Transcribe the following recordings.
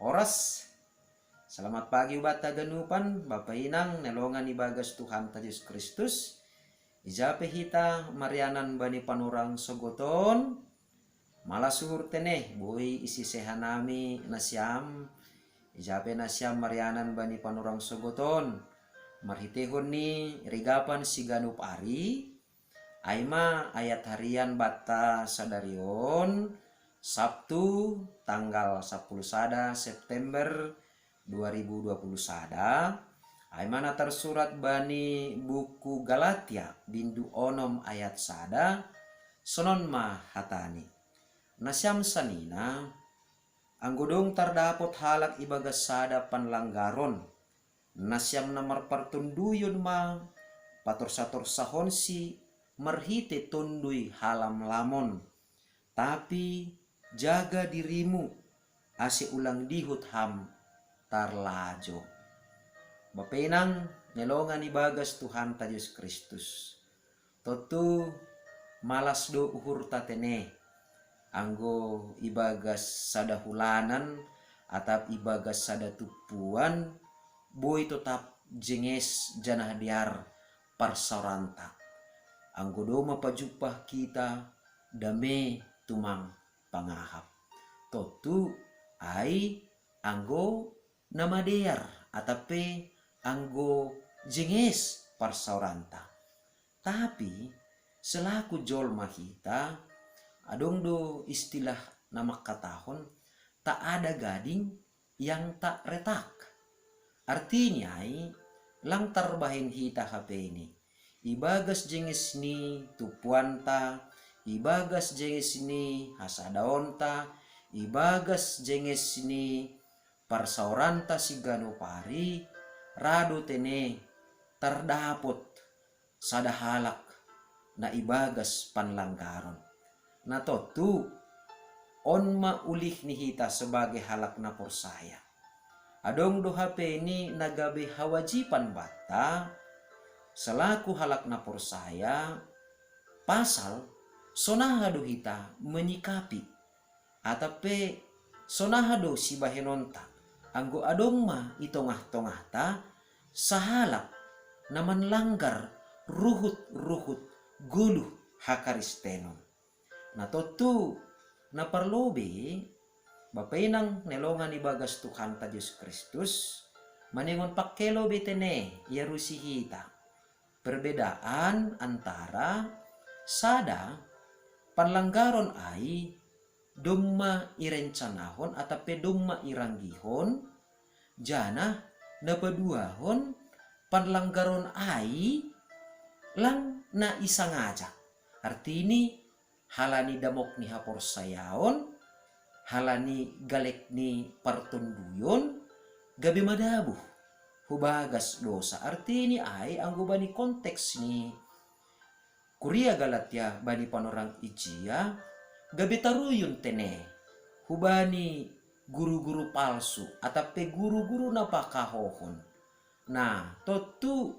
Oras. Selamat pagi ubat taganupan, Bapak Inang, nelongan ibagas Tuhan Yesus Kristus. Ijape hita marianan bani panurang sogoton. Malasuhur teneh, boy isi sehanami nasyam. Ijape nasyam marianan bani panurang sogoton. Marhitehon ni rigapan siganup ari. Aima ayat harian bata sadarion. Sabtu tanggal 10 sada September 2020 sada. Aimana tersurat bani buku Galatia bindu onom ayat sada. Sonon ma hatani. Nasyam sanina anggodong tardapot halak ibagas sada panlanggaron. Nasyam namar partunduyun ma pator-sator sahonsi merhite tundui halam lamon. Tapi jaga dirimu ase ulang dihut ham tarlajo. Bapenang nelongan ibagas Tuhan Yesus Kristus. Totu malas do uhur tatene anggo ibagas sada hulanan atap ibagas sada tupuan boy tetap jenges janah diar parsaranta. Anggo do mapajupah kita dame tumang pangahap. Totu ai anggo namadear atape anggo jenges parsauranta. Tapi selaku jolma kita adong do istilah nama katahon tak ada gading yang tak retak. Artinya lang tarbahin hita HP ini. Ibagas jenges ni tupuanta, ibagas jenges ni hasadaonta, ibagas jenges ni parsauranta sigano pari, rado tene tardapot sada halak na ibagas panlanggaron. Na totu on maulih ni hita sebagai halak na porsaya. Adong do HP ini nagabe hawajipan bata selaku halak na porsaya pasal sonahado hita menyikapi atape sonahado si bahenonta anggo adong ma itongah-tongah ta sahalak naman langgar ruhut-ruhut guluh hakaristenon. Na totu na parlobe bapenang nelongan ibagas Tuhan Yesus Kristus maningon pakkelo betene yarusi hita. Perbedaan antara sada panlanggaron ai dumma irencanahon atape dumma iranggihon jana napaduahon panlanggaron ai lang na isangaja. Artini halani damok ni haporsayaon, halani galek ni partunduyon, gabi madabuh hubagas dosa. Artini ay anggo bani konteks ni Kuria Galatia bani panorang ijia gabi taruyun tene hubani guru-guru palsu atape guru-guru napakahohon. Nah totu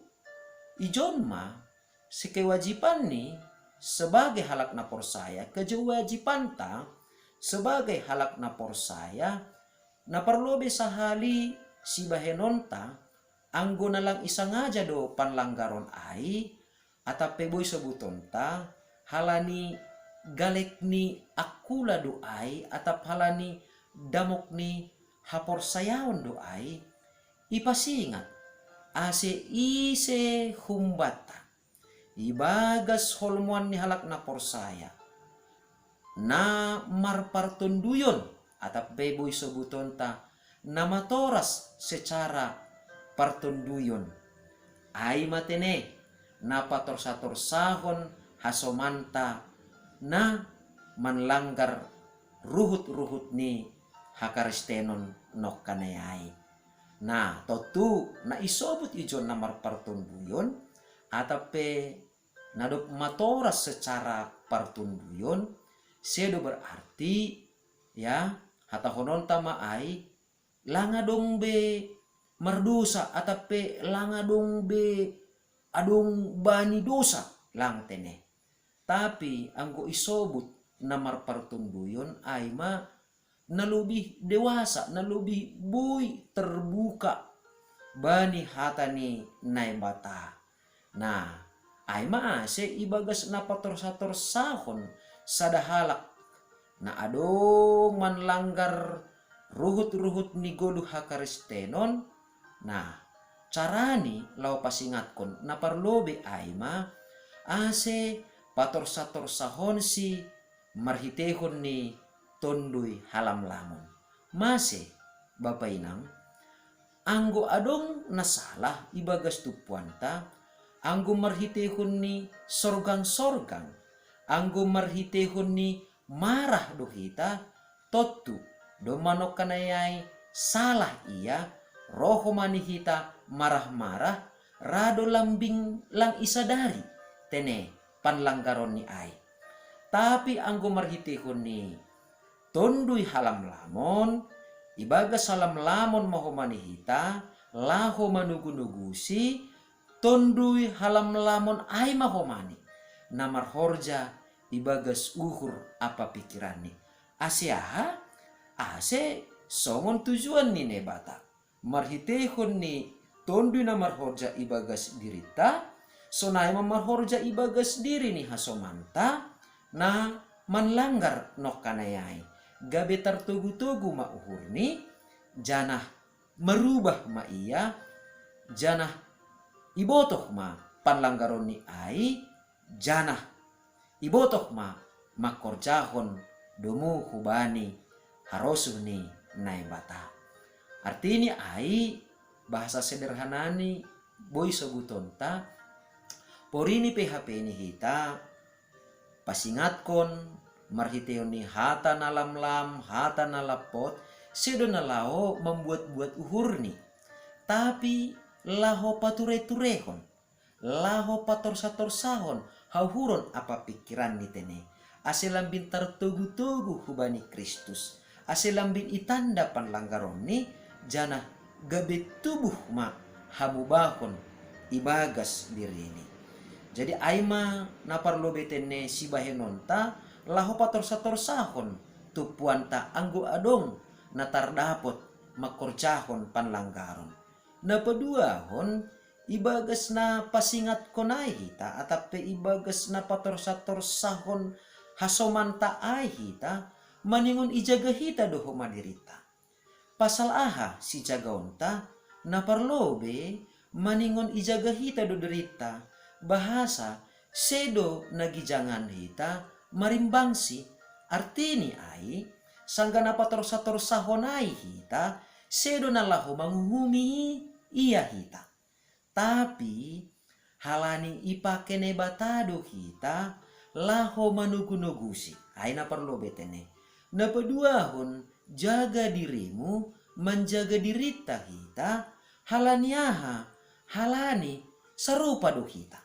ijon ma si kewajiban ni sebagai halak na porsaya kewajiban ta sebagai halak na porsaya na parlobe sahali si bahenonta anggo nalang isangaja do panlanggaron ai atape boy sebutonta halani galek ni akula do ai atap halani damok ni haporsayaon do ai ipasingat ase ise humbata ibagas holmuan ni halak na porsaya na marpartunduyon atap beboy sebutonta na matoras secara partunduyon ay matene na patorsator sahon hasomanta na manlanggar ruhut-ruhut ni hakaristenon nok kanayay. Nah totu na isobut ijon na marpartunduyon atape nadop matoras secara partunduyon sedo berarti ya hatahonon tama ay langa dong be mardosa atape langa dong be adong bani dosa lang tene. Tapi anggo isobut na marpartunduyon ay ma na lebih dewasa, na lebih bui terbuka bani hatani nai bata. Nah, ai maase ibagas na pator-sator sahon sadahalak na adong manlanggar ruhut-ruhut ni golu hakaristenon. Nah, carani lau pasingatkon na parlobe aima ase pator-sator sahon si marhitehon ni tondui halam lamon. Mase Bapak Inang, anggo adong nasalah ibagas tupuanta, anggo marhitehon ni sorgang-sorgang, anggo marhitehon ni marah dohita, totu do manok kanayai salah ia, roho manihita marah-marah, rado lambing lang isadari, tene panlanggaron ni ai. Tapi anggo marhitehon ni tondui halam lamon, ibagas halam lamon maho manihita, laho manugu-nugusi, tondui halam lamon ai maho mani. Namar horja ibagas uhur apa pikirani. Ase aha? Ase songon tujuan ni nebata. Marhitehon ni tondui namar horja ibagas dirita, sonai mamar horja ibagas diri ni hasomanta, na manlanggar nok kanayai. Gabe tartugu-tugu ma uhur ni, janah merubah ma iya, janah ibotoh ma panlanggaron ni ai, janah ibotoh ma makorjahon domu hubani harosuh ni nai bata. Artinya ai bahasa sederhanani boy sogutonta porini PHP ini hita pasingatkon marhitehon ni hata nalam-lam, hata nalapot, sedo nalao membuat-buat uhur ni. Tapi laho pature-turehon, laho pator-sator sahon, hauhuron apa pikiran ni tene. Ase lambin tartugu-tugu hubani Kristus. Ase lambin itanda panlanggaron ni, janah gabe tubuh ma hamubahon ibagas diri ini. Jadi aima naparlo betene si bahenonta laho pator-sator sahon tupuanta anggo adong natardapot makorjahon panlanggaron. Napaduahon ibagas na pasingat konai hita atape ibagas na pator-sator sahon hasomanta ai hita maningon ijaga hita doho madirita. Pasal aha si jagaonta naparlobe maningon ijaga hita do derita bahasa sedo nagijangan hita marimbangsi artini ai sanggana pator-sator sahonai hita sedo nalahu manguhumi iya hita. Tapi halani ipakene batado hita laho manugu-nugusi. Ai na perlu betene. Napaduahon jaga dirimu menjaga dirita hita halaniaha halani serupa do hita.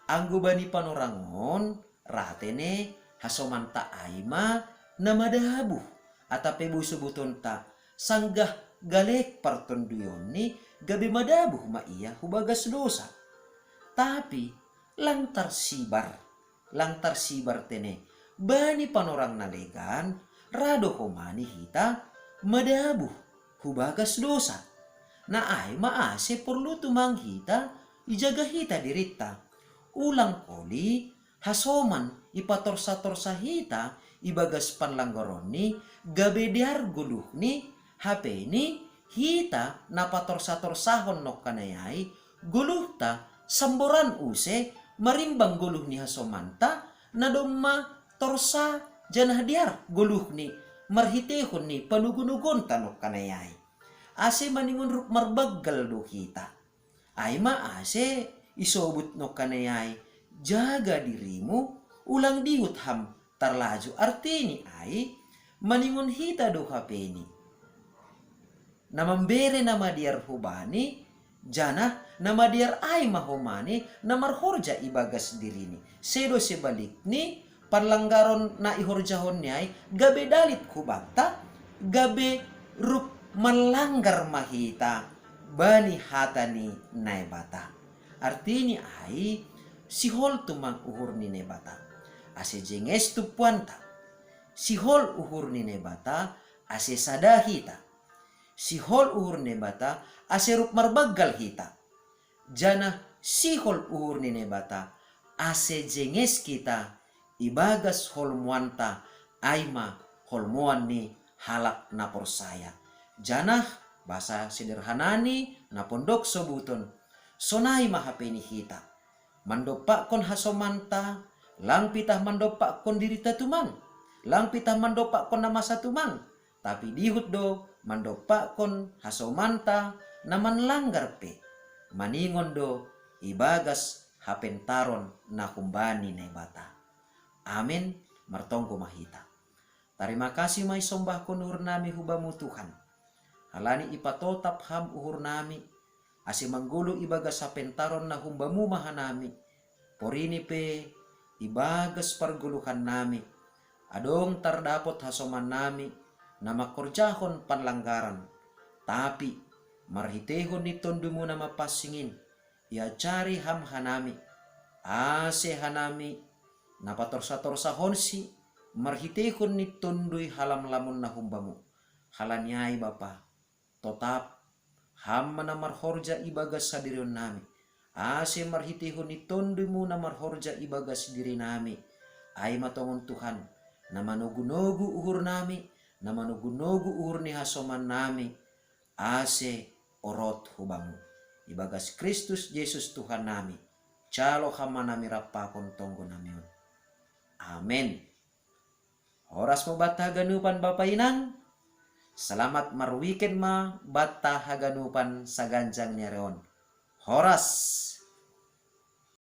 Anggo bani panorangon ratene hasomanta aima namadahabu atape busubutonta sanggah galek partonduyoni gabe madabuh ma iya hubagas dosa. Tapi lantar sibar tene bani panorang nalegan rado homani hita madabuh hubagas dosa. Na aima ase perlu tumang hita ijaga hita dirita. Ulang koli hasoman ipator-sator sahita ibagas panlanggoroni gabe diar guluh ni HP ni hita napator-sator sahon nok kanayai guluh ta samboran use marimbang guluh ni hasomanta na domma torsa janah diar guluh ni marhitehon ni panugunugon tanok kanayai. Ase maningon ruk marbaggal do hita. Aima ase isobut no kanayai jaga dirimu ulang dihut ham tarlaju artini ai maningon hita do hapeni namambere nama diar hubani jana nama diar ai mahomani namar horja ibagas dirini sedo sebalik ni panlanggaron na ihorjahon nyai gabe dalit kubanta gabe rup melanggar mahita bani hatani naibata. Artinya ai sihol tumang uhur ni nebata. Ase jenges tu puanta. Sihol uhur ni nebata ase sada hita. Sihol uhur ne bata ase rup marbagal hita. Jana sihol uhur ne bata ase jenges kita ibagas holmuanta aima holmuan ni halak na porsaya. Janah bahasa sederhanani na pondok sobuton sonai mahapeni hita. Mandopak kon hasomanta lang pitah mandopak kon dirita tumang. Lang pitah mandopak kon nama satumang. Tapi dihut do mandopak kon hasomanta naman langgar pe. Maningon do ibagas hapentaron na kumbani na bata. Amin martongko mahita. Terima kasih mai sombah kunur nami hubamu Tuhan. Halani ipatotap ham uhur nami. Ase manggulu ibagas hapentaron na humbamu mahanami. Porini pe ibagas parguluhan nami. Adong tardapot hasoman nami na makorjahon panlanggaran. Tapi marhitehon ni tondumu na mapasingin. Ia cari ham hanami. Ase hanami napatorsa-torsa honsi marhitehon ni tondui halam lamun na humbamu. Halanyai Bapa. Totap ham na marhorja ibagas sadirion nami. Ase marhitehon ni tondumu na marhorja ibagas diri nami. Ay matongon Tuhan na manugu-nugu uhur nami, na manugu-nugu uhur ni hasoman nami, ase orot hubamu. Ibagas Kristus Yesus Tuhan nami, calo hama nami rapakon tonggo namiun. Amen. Horas mo bata haganupan Bapa Inang, selamat marweekend ma bata haganupan sa ganjang niyareon. Horas.